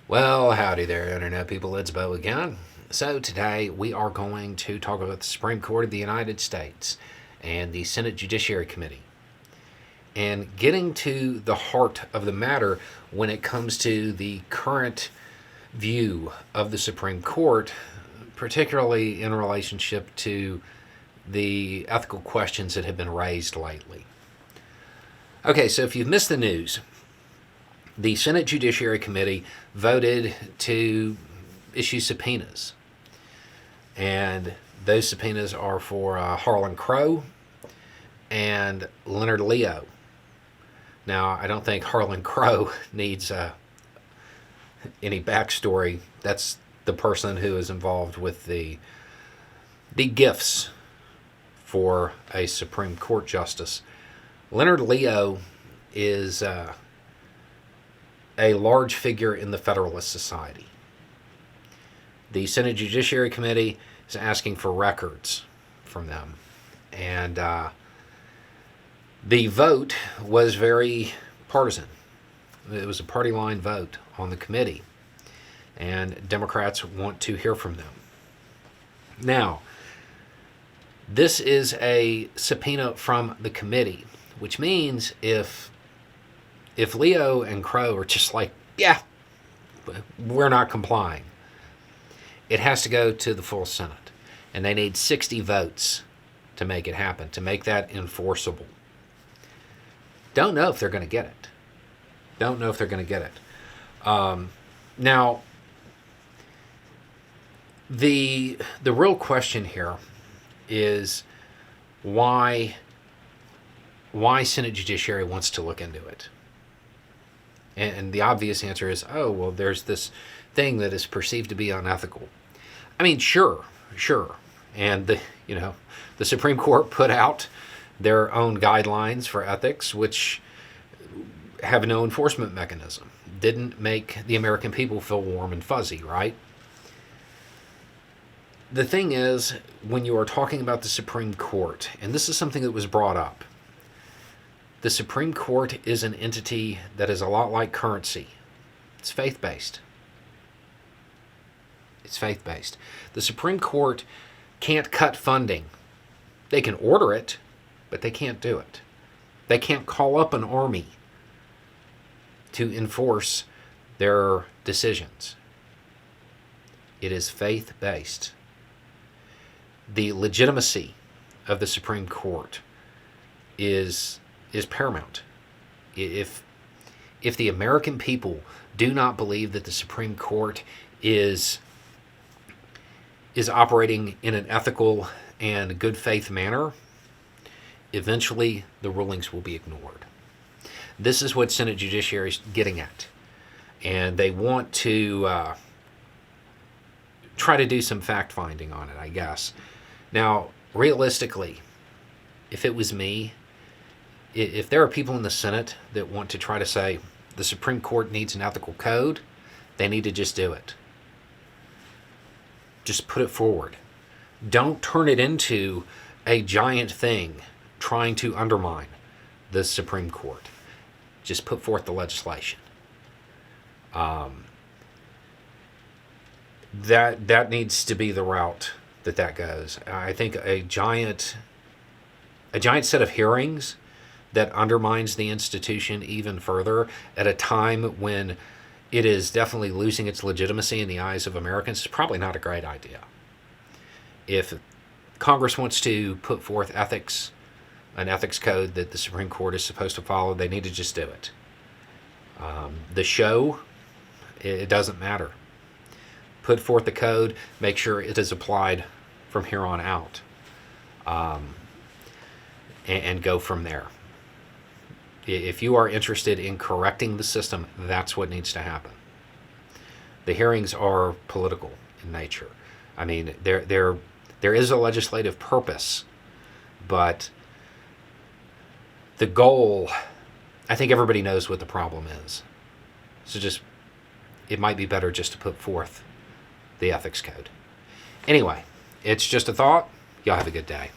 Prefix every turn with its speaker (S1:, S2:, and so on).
S1: Well, howdy there, Internet people. It's Bo again. So, today we are going to talk about the Supreme Court of the United States and the Senate Judiciary Committee. And getting to the heart of the matter when it comes to the current view of the Supreme Court, particularly in relationship to the ethical questions that have been raised lately. Okay, so if you've missed the news, the Senate Judiciary Committee voted to issue subpoenas. And those subpoenas are for Harlan and Leonard Leo. Now, I don't think Harlan needs any backstory. That's the person who is involved with the gifts for a Supreme Court justice. Leonard Leo is a large figure in the Federalist Society. The Senate Judiciary Committee is asking for records from them. And the vote was very partisan. It was a party line vote on the committee. And Democrats want to hear from them. Now, this is a subpoena from the committee, which means if Leo and Crow are just like, yeah, we're not complying, it has to go to the full Senate. And they need 60 votes to make it happen, to make that enforceable. Don't know if they're going to get it. Now, the real question here is why Senate Judiciary wants to look into it. And the obvious answer is, oh, well, there's this thing that is perceived to be unethical. I mean, sure. And the Supreme Court put out their own guidelines for ethics, which have no enforcement mechanism. Didn't make the American people feel warm and fuzzy, right? The thing is, when you are talking about the Supreme Court, and this is something that was brought up, the Supreme Court is an entity that is a lot like currency. It's faith-based. The Supreme Court can't cut funding. They can order it, but they can't do it. They can't call up an army to enforce their decisions. It is faith-based. The legitimacy of the Supreme Court is paramount. If the American people do not believe that the Supreme Court is operating in an ethical and good faith manner, eventually the rulings will be ignored. This is what Senate Judiciary is getting at. And they want to try to do some fact-finding on it, I guess. Now, realistically, if it was me, if there are people in the Senate that want to try to say the Supreme Court needs an ethical code, they need to just do it. Just put it forward. Don't turn it into a giant thing trying to undermine the Supreme Court. Just put forth the legislation. That needs to be the route that goes. I think a giant set of hearings that undermines the institution even further at a time when it is definitely losing its legitimacy in the eyes of Americans is probably not a great idea. If Congress wants to put forth an ethics code that the Supreme Court is supposed to follow, they need to just do it. It doesn't matter. Put forth the code, make sure it is applied from here on out, and go from there. If you are interested in correcting the system, that's what needs to happen. The hearings are political in nature. I mean, there is a legislative purpose, but the goal, I think everybody knows what the problem is. So it might be better just to put forth the ethics code. Anyway, it's just a thought. Y'all have a good day.